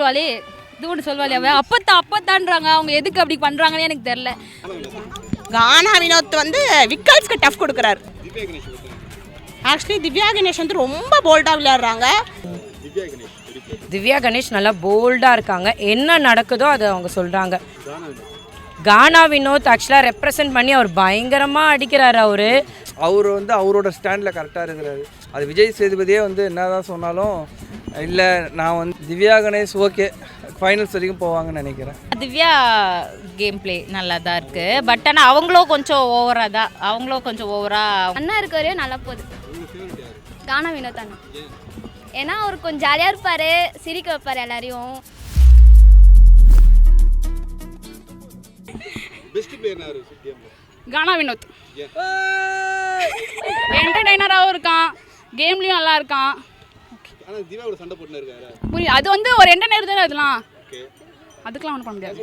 சொல்லுவாளே இது ஒன்று சொல்லுவாளே அவள் அப்பத்தான்றாங்க. அவங்க எதுக்கு அப்படி பண்ணுறாங்கன்னு எனக்கு தெரில. கானா வினோத் வந்து விக்கல்ஸ்க்கு டஃப் கொடுக்குறாரு. ஆக்சுவலி திவ்யா கணேஷ் வந்து ரொம்ப போல்டாக விளையாடுறாங்க. திவ்யா கணேஷ் நல்லா போல்டாக இருக்காங்க. என்ன நடக்குதோ அதை அவங்க சொல்கிறாங்க. கானா வினோத் ஆக்சுவலாக ரெப்ரசன்ட் பண்ணி அவர் பயங்கரமாக அடிக்கிறாரு. அவர் வந்து அவரோட ஸ்டாண்டில் கரெக்டாக இருக்கிறாரு. அது விஜய் சேதுபதியே வந்து என்ன தான் சொன்னாலும் இல்லை நான் வந்து திவ்யா கணேஷ் ஓகே ஃபைனல்ஸ் வரைக்கும் போவாங்கன்னு நினைக்கிறேன். திவ்யா கேம் பிளே நல்லா தான் இருக்குது. பட் ஆனால் அவங்களும் கொஞ்சம் ஓவராக அண்ணா இருக்க வரையும் நல்லா போகுது. கானா வினோத் அண்ணா ஏன்னா அவர் கொஞ்சம் ஜாலியாக இருப்பார், சிரிக்க வைப்பார் எல்லாரையும். கானா வினோத் என்டர்டைனராகவும் இருக்கான், கேம்லேயும் நல்லா இருக்கான். புரியுது, அது வந்து ஒரு என்டர்டைனர் தானே. அதுக்கெலாம் ஒன்றும் பண்ண முடியாது.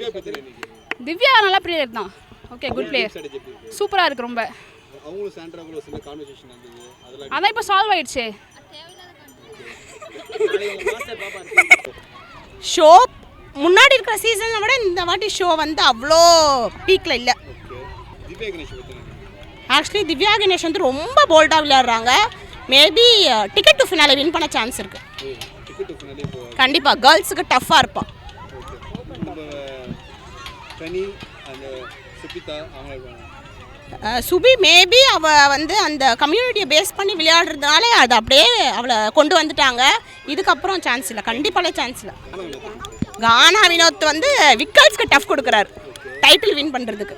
திவ்யா நல்லா பிளேயர் தான். ஓகே, குட் பிளேயர், சூப்பராக இருக்குது ரொம்ப. அதான் இப்போ சால்வ் ஆயிடுச்சு. ஷோ முன்னாடி இருக்கிற சீசனை விட இந்த வாட்டி ஷோ வந்து அவ்வளோ பீக்கில் இல்லை. ஆக்சுவலி திவ்யா கணேஷ் வந்து ரொம்ப போல்டாக விளையாடுறாங்க. Maybe ticket to finale win பண்ண சான்ஸ் இருக்குது. கண்டிப்பாக கேர்ள்ஸுக்கு டஃப்பாக இருப்பான். சுபி மேபி அவள் வந்து அந்த கம்யூனிட்டியை பேஸ் பண்ணி விளையாடுறதுனால அது அப்படியே அவளை கொண்டு வந்துட்டாங்க. இதுக்கப்புறம் சான்ஸ் இல்லை, கண்டிப்பாக சான்ஸ் இல்லை. கானா வினோத் வந்து விக்கல்ஸ்க்கு டஃப் கொடுக்குறாரு டைட்டில் வின் பண்ணுறதுக்கு.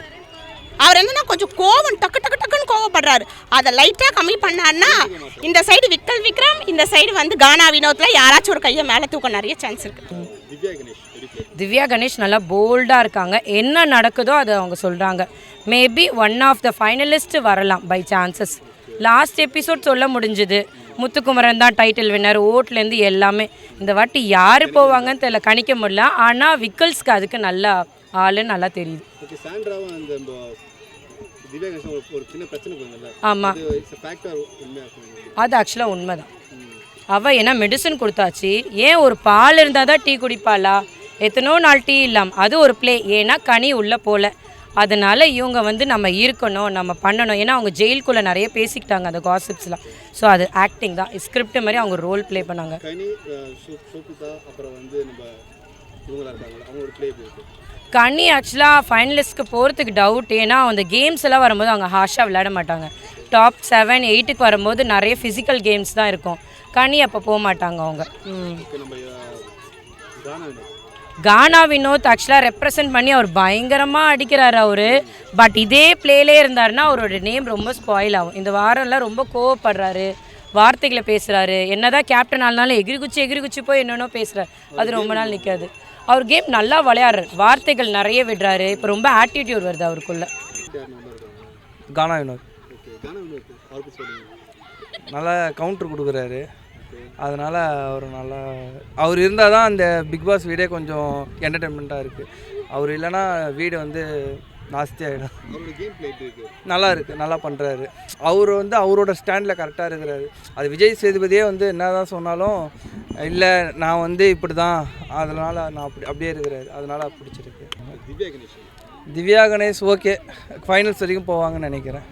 அவர் என்னன்னா கொஞ்சம் கோவம் டக்குன்னு கோவப்படுறாரு. அதை லைட்டாக கம்மி பண்ணாருன்னா இந்த சைடு விக்கல் விக்ரம், இந்த சைடு வந்து கானா வினோத்தில் யாராச்சும் ஒரு கையை மேலே தூக்க நிறைய சான்ஸ் இருக்குது. திவ்யா கணேஷ் நல்லா போல்டாக இருக்காங்க. என்ன நடக்குதோ அதை அவங்க சொல்கிறாங்க. Maybe one of the finalist வரலாம் பை சான்சஸ். லாஸ்ட் எபிசோட் சொல்ல முடிஞ்சுது, முத்துக்குமரன் தான் டைட்டில் வின்னர், ஓட்லேருந்து எல்லாமே. இந்த வாட்டி யார் போவாங்கன்னு தெரியல, கணிக்க முடியல. ஆனால் விக்கல்ஸ்க்கு அதுக்கு நல்லா ஆளுன்னு நல்லா தெரியுது. ஆமாம், அது ஆக்சுவலாக உண்மைதான். அவள் ஏன்னா மெடிசன் கொடுத்தாச்சு. ஏன் ஒரு பால் இருந்தால் தான் டீ குடிப்பாளா? எத்தனோ நாள் டீ இல்லாமல் அது ஒரு ப்ளே. ஏன்னா கனி உள்ளே போகல, அதனால் இவங்க வந்து நம்ம இருக்கணும், நம்ம பண்ணணும். ஏன்னா அவங்க ஜெயிலுக்குள்ளே நிறைய பேசிக்கிட்டாங்க அந்த காசிப்ஸ்லாம். ஸோ அது ஆக்டிங் தான், ஸ்கிரிப்ட் மாதிரி அவங்க ரோல் ப்ளே பண்ணாங்க. கனி ஆக்சுவலாக ஃபைனலிஸ்ட்க்கு போகிறதுக்கு டவுட். ஏன்னா அந்த கேம்ஸ் எல்லாம் வரும்போது அவங்க ஹாஷாக விளையாட மாட்டாங்க. டாப் 7, 8க்கு வரும்போது நிறைய ஃபிசிக்கல் கேம்ஸ் தான் இருக்கும். கனி அப்போ போக மாட்டாங்க அவங்க. கானா வினோத் ஆக்சுவலாக ரெப்ரசன்ட் பண்ணி அவர் பயங்கரமாக அடிக்கிறாரு. பட் இதே பிளேலே இருந்தாருன்னா அவரோட நேம் ரொம்ப ஸ்பாயில் ஆகும். இந்த வாரம்லாம் ரொம்ப கோவப்படுறாரு, வார்த்தைகளை பேசுகிறாரு. என்னதான் கேப்டன் ஆனாலும் எகிரி குச்சி போய் என்னென்னோ பேசுகிறார். அது ரொம்ப நாள் நிற்காது. அவர் கேம் நல்லா விளையாடுறாரு, வார்த்தைகள் நிறைய விடுறாரு. இப்போ ரொம்ப ஆட்டிடியூட் வருது அவருக்குள்ள. கானா வினோத் நல்லா கவுண்டர் கொடுக்குறாரு. அதனால் அவர் இருந்தால் தான் அந்த பிக் பாஸ் வீடே கொஞ்சம் என்டர்டெயின்மெண்ட்டாக இருக்குது. அவர் இல்லைன்னா வீடு வந்து நாஸ்தி ஆகிடும். நல்லா இருக்குது, நல்லா பண்ணுறாரு. அவர் வந்து அவரோட ஸ்டாண்டில் கரெக்டாக இருக்கிறாரு. அது விஜய் சேதுபதியே வந்து என்ன தான் சொன்னாலும் இல்லை நான் வந்து இப்படி தான், அதனால் நான் அப்படியே இருக்கிறாரு. அதனால் பிடிச்சிருக்கு. திவ்யா கணேஷ் ஓகே ஃபைனல்ஸ் வரைக்கும் போவாங்கன்னு நினைக்கிறேன்.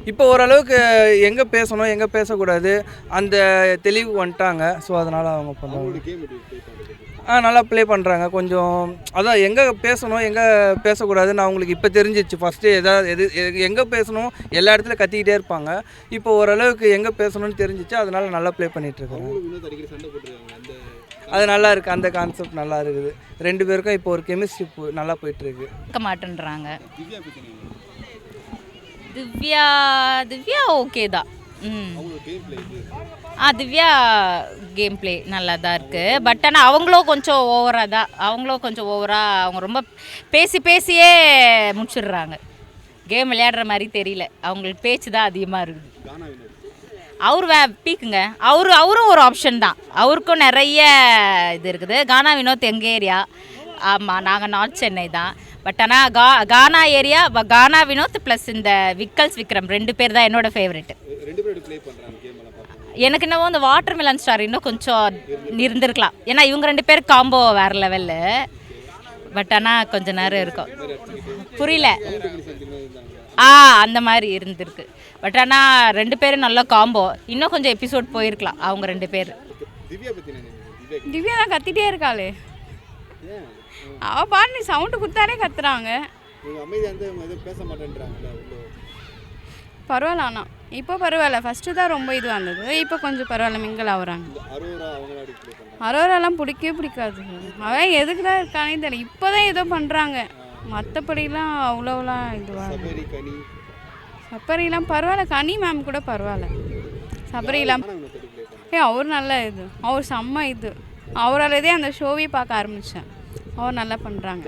இப்போ ஓரளவுக்கு எங்கே பேசணும் எங்கே பேசக்கூடாது அந்த தெளிவு வந்துட்டாங்க. ஸோ அதனால் அவங்க பண்ணுறாங்க. நல்லா ப்ளே பண்ணுறாங்க. கொஞ்சம் அதான் எங்கே பேசணும் எங்கே பேசக்கூடாதுன்னு அவங்களுக்கு இப்போ தெரிஞ்சிச்சு. ஃபஸ்ட்டு எங்கே பேசணும் எல்லா இடத்துலையும் கத்திக்கிட்டே இருப்பாங்க. இப்போ ஓரளவுக்கு எங்கே பேசணும்னு தெரிஞ்சிச்சு. அதனால் நல்லா ப்ளே பண்ணிகிட்ருக்காங்க. அது நல்லா இருக்குது, அந்த கான்செப்ட் நல்லா இருக்குது. 2 பேருக்கும் இப்போ ஒரு கெமிஸ்ட்ரி நல்லா போயிட்டுருக்கு. இருக்க மாட்டேன்றாங்க. திவ்யா ஓகே தான். திவ்யா கேம் பிளே நல்லா தான் இருக்குது. பட் ஆனால் அவங்களும் கொஞ்சம் ஓவராக அவங்க ரொம்ப பேசியே முடிச்சிடுறாங்க. கேம் விளையாடுற மாதிரி தெரியல, அவங்களுக்கு பேச்சு தான் அதிகமாக இருக்குது. அவர் பீக்குங்க, அவரும் ஒரு ஆப்ஷன் தான். அவருக்கும் நிறைய இது இருக்குது. கானா வினோத் எங்கள் ஏரியா. ஆமாம், நாங்கள் நார்த் சென்னை தான். பட் ஆனால் கானா ஏரியா, கானா வினோத் ப்ளஸ் இந்த விக்கல்ஸ் விக்ரம் 2 பேர் தான் என்னோட ஃபேவரெட்டு. எனக்கு என்னவோ அந்த வாட்டர் மெலன் ஸ்டார் இன்னும் கொஞ்சம் இருந்திருக்கலாம். ஏன்னா இவங்க 2 பேர் காம்போ வேறு லெவலில். பட் ஆனால் கொஞ்ச நேரம் இருக்கும். புரியல. அந்த மாதிரி இருந்திருக்கு. பட் ஆனால் 2 பேரும் நல்ல காம்போ. இன்னும் கொஞ்சம் எபிசோட் போயிருக்கலாம் அவங்க 2 பேர். திவ்யா தான் கத்திட்டே இருக்காளே. அவள் பாட்டு சவுண்டு கொடுத்தாலே கத்துறாங்க. பரவாயில்ல. ஆனால் இப்போ பரவாயில்ல. ஃபஸ்ட்டு தான் ரொம்ப இதுவாக இருந்தது. இப்போ கொஞ்சம் பரவாயில்ல, மிங்கிள் ஆகுறாங்க. அரோராலாம் பிடிக்கவே பிடிக்காது. அவன் எதுக்கு தான் இருக்கானே தெரியல. இப்போ தான் ஏதோ பண்ணுறாங்க. மற்றபடிலாம் அவ்வளோலாம் இதுவாக சபரிலாம் பரவாயில்ல. கனி மேம் கூட பரவாயில்ல. சபரிலாம் அவர் நல்ல இது. அவர் செம்ம இது. அவராலதே அந்த ஷோவே பார்க்க ஆரம்பித்தேன். அவர் நல்லா பண்ணுறாங்க.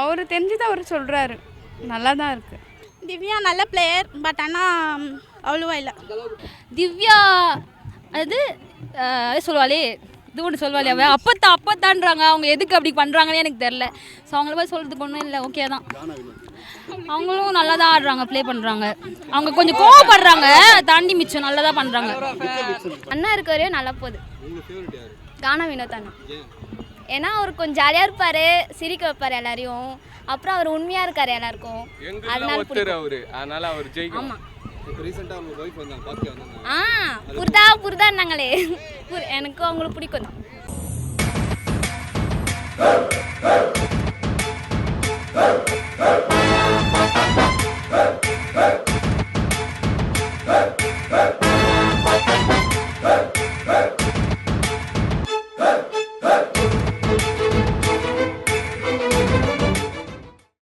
அவர் தெரிஞ்சுதான் அவர் சொல்கிறாரு. நல்லா தான் இருக்குது. திவ்யா நல்ல பிளேயர். பட் ஆனால் அவ்வளோவா இல்லை. திவ்யா அது சொல்லுவாளே, இது ஒன்று சொல்லுவாளே, அவள் அப்பத்தான்றாங்க. அவங்க எதுக்கு அப்படி பண்ணுறாங்கன்னு எனக்கு தெரில. ஸோ அவங்கள போய் சொல்கிறதுக்கு ஒன்றும் இல்லை. ஓகே தான். அவங்களும் நல்லா தான் ஆடுறாங்க, ப்ளே பண்ணுறாங்க. அவங்க கொஞ்சம் கோவப்படுறாங்க, தாண்டி மிச்சம் நல்லா தான் பண்ணுறாங்க. அண்ணா இருக்க வரையும் நல்லா போகுது. கானா வினோத் அண்ணா. ஏன்னா அவர் கொஞ்சம் ஜாலியாக இருப்பார், சிரிக்க வைப்பார் எல்லாரையும். அப்புறம் அவர் உண்மையாக இருக்கார் எல்லாருக்கும். அதனால ஆமாம். புரிதான்னாங்களே. எனக்கு அவங்களுக்கு பிடிக்கும் தான்.